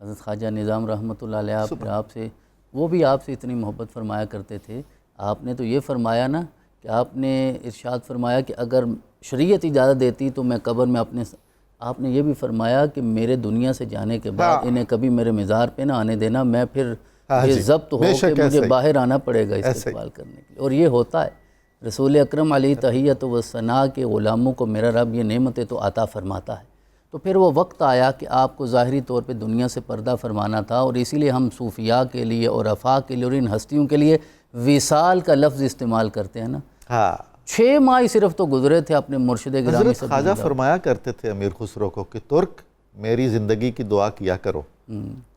حضرت خواجہ نظام رحمۃ اللہ علیہ آپ سے وہ بھی آپ سے اتنی محبت فرمایا کرتے تھے. آپ نے تو یہ فرمایا نا کہ آپ نے ارشاد فرمایا کہ اگر شریعت اجازت دیتی تو میں قبر میں آپ نے یہ بھی فرمایا کہ میرے دنیا سے جانے کے بعد انہیں کبھی میرے مزار پہ نہ آنے دینا, میں پھر بے ضبط ہو کے مجھے باہر آنا پڑے گا استقبال کرنے کے لیے. اور یہ ہوتا ہے. رسول اکرم علیہ تحیت و ثنا کے غلاموں کو میرا رب یہ نعمتیں تو عطا فرماتا ہے. تو پھر وہ وقت آیا کہ آپ کو ظاہری طور پہ دنیا سے پردہ فرمانا تھا, اور اسی لیے ہم صوفیاء کے لیے اور افاق کے لیے اور ان ہستیوں کے لیے وصال کا لفظ استعمال کرتے ہیں نا. 6 ماہ صرف تو گزرے تھے اپنے مرشد گرامی سے. حضرت خواجہ فرمایا کرتے تھے امیر خسرو کو کہ ترک میری زندگی کی دعا کیا کرو,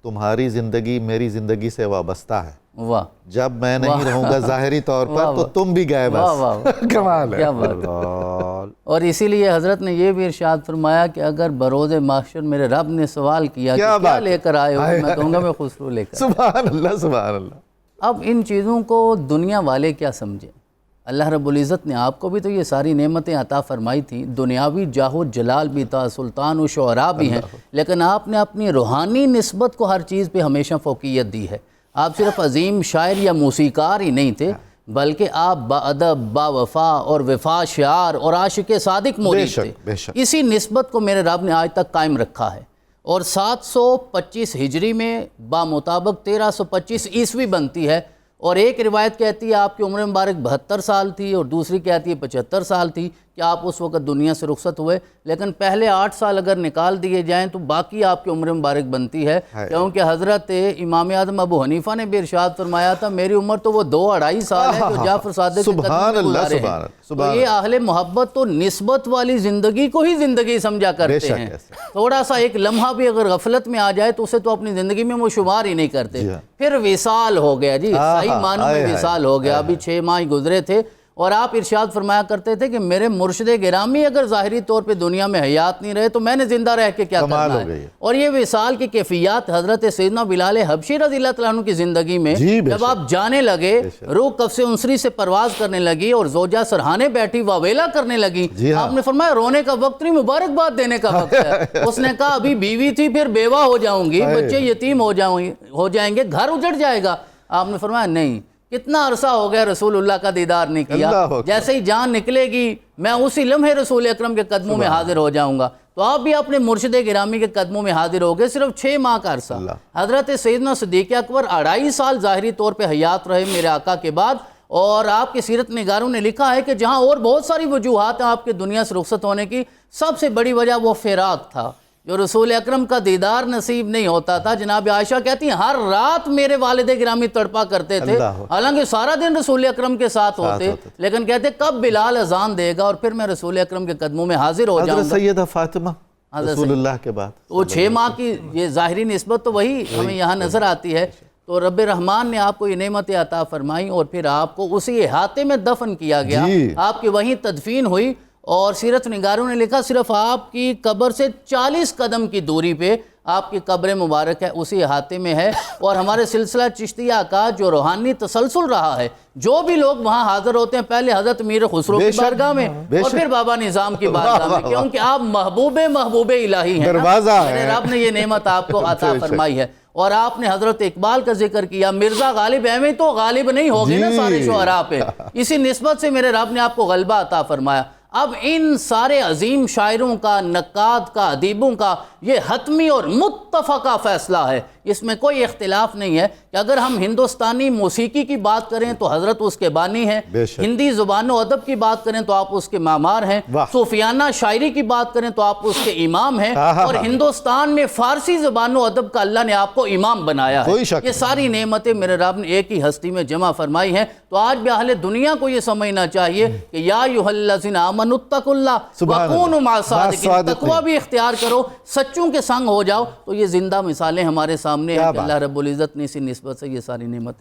تمہاری زندگی میری زندگی سے وابستہ ہے. واہ, جب میں نہیں رہوں گا ظاہری طور پر تو تم بھی گئے بس. کمال ہے, کیا بات ہے. اور اسی لیے حضرت نے یہ بھی ارشاد فرمایا کہ اگر بروز محشر میرے رب نے سوال کیا کہ کیا لے کر آئے ہو, میں کہوں گا میں خسرو لے کر. سبحان اللہ سبحان اللہ. اب ان چیزوں کو دنیا والے کیا سمجھیں. اللہ رب العزت نے آپ کو بھی تو یہ ساری نعمتیں عطا فرمائی تھیں, دنیاوی جاہ و جلال بھی تھا, سلطان و شعراء بھی ہیں, لیکن آپ نے اپنی روحانی نسبت کو ہر چیز پہ ہمیشہ فوقیت دی ہے. آپ صرف عظیم شاعر یا موسیقار ہی نہیں تھے, بلکہ آپ با ادب, با وفا اور وفا شعار اور عاشق صادق مرید تھے. اسی نسبت کو میرے رب نے آج تک قائم رکھا ہے. اور 725 ہجری میں بامطابق 1325 عیسوی بنتی ہے, اور ایک روایت کہتی ہے آپ کی عمر مبارک 72 سال تھی, اور دوسری کہتی ہے 75 سال تھی کہ آپ اس وقت دنیا سے رخصت ہوئے. لیکن پہلے 8 سال اگر نکال دیے جائیں تو باقی آپ کی عمر مبارک بنتی ہے, کیونکہ حضرت امام اعظم ابو حنیفہ نے بھی ارشاد فرمایا تھا میری عمر تو وہ 2-2.5 سال ہے جو جعفر صادق کے قدم میں گزارے ہیں. تو یہ اہل محبت تو نسبت والی زندگی کو ہی زندگی سمجھا کرتے ہیں. تھوڑا سا ایک لمحہ بھی اگر غفلت میں آ جائے تو اسے تو اپنی زندگی میں وہ شمار ہی نہیں کرتے. پھر وصال ہو گیا جی, صحیح معنوں میں وصال ہو گیا. ابھی 6 ماہ گزرے تھے, اور آپ ارشاد فرمایا کرتے تھے کہ میرے مرشد گرامی اگر ظاہری طور پہ دنیا میں حیات نہیں رہے تو میں نے زندہ رہ کے کیا کرنا ہے. اور یہ وصال کی کیفیات حضرت سیدنا بلال حبشی رضی اللہ تعالیٰ عنہ کی زندگی میں جب آپ جانے لگے, روح کفس انصری سے پرواز کرنے لگی اور زوجہ سرحانے بیٹھی واویلا کرنے لگی, آپ نے فرمایا رونے کا وقت نہیں, مبارکباد دینے کا وقت ہے. اس نے کہا ابھی بیوی تھی پھر بیوہ ہو جاؤں گی, بچے یتیم ہو جائیں گے, گھر اجڑ جائے گا. آپ نے فرمایا نہیں, کتنا عرصہ ہو گیا رسول اللہ کا دیدار نہیں کیا, جیسے ہی جان نکلے گی میں اسی لمحے رسول اکرم کے قدموں میں حاضر ہو جاؤں گا. تو آپ بھی اپنے مرشد گرامی کے قدموں میں حاضر ہو گئے. صرف 6 ماہ کا عرصہ. حضرت سیدنا صدیق اکبر 2.5 سال ظاہری طور پہ حیات رہے میرے آقا کے بعد, اور آپ کے سیرت نگاروں نے لکھا ہے کہ جہاں اور بہت ساری وجوہات ہیں آپ کے دنیا سے رخصت ہونے کی, سب سے بڑی وجہ وہ فراق تھا, جو رسول اکرم کا دیدار نصیب نہیں ہوتا تھا. جناب عائشہ کہتی ہیں ہر رات میرے والد گرامی تڑپا کرتے تھے, حالانکہ سارا دن رسول اکرم کے ساتھ ہوتے, لیکن کہتے کب بلال اذان دے گا اور پھر میں رسول اکرم کے قدموں میں حاضر ہو جاؤں گا. حضرت سیدہ فاطمہ رسول اللہ کے بعد وہ 6 ماہ کی یہ ظاہری نسبت تو وہی ہمیں یہاں نظر آتی ہے. تو رب رحمان نے آپ کو یہ نعمت عطا فرمائی, اور پھر آپ کو اسی احاطے میں دفن کیا گیا, آپ کی وہیں تدفین ہوئی. اور سیرت نگاروں نے لکھا صرف آپ کی قبر سے 40 قدم کی دوری پہ آپ کی قبر مبارک ہے, اسی احاطے میں ہے. اور ہمارے سلسلہ چشتیہ کا جو روحانی تسلسل رہا ہے, جو بھی لوگ وہاں حاضر ہوتے ہیں پہلے حضرت میر خسرو کی بارگاہ میں اور پھر بابا نظام کی بارگاہ میں, کیونکہ آپ محبوب الہی ہیں. میرے رب نے یہ نعمت آپ کو عطا فرمائی ہے. اور آپ نے حضرت اقبال کا ذکر کیا, مرزا غالب احمد تو غالب نہیں ہوگی نا سارے شعراء پہ, اسی نسبت سے میرے رب نے آپ کو غلبہ عطا فرمایا. اب ان سارے عظیم شاعروں کا, نقاد کا, ادیبوں کا یہ حتمی اور متفقہ فیصلہ ہے, اس میں کوئی اختلاف نہیں ہے کہ اگر ہم ہندوستانی موسیقی کی بات کریں تو حضرت اس کے بانی ہیں, ہندی زبان و ادب کی بات کریں تو آپ اس کے معمار ہیں, صوفیانہ شاعری کی بات کریں تو آپ اس کے امام ہیں, اور ہندوستان میں فارسی زبان و ادب کا اللہ نے آپ کو امام بنایا ہے. یہ ساری نعمتیں میرے رب نے ایک ہی ہستی میں جمع فرمائی ہیں. تو آج بھی اہل دنیا کو یہ سمجھنا چاہیے کہ یا ایھا الذین آمنوا اتقوا اللہ وکونوا مع الصادقین, تقوی بھی اختیار کرو, سچوں کے سنگ ہو جاؤ. تو یہ زندہ مثالیں ہمارے سامنے ہیں کہ اللہ رب العزت نے اسی نسبت سے یہ ساری نعمتیں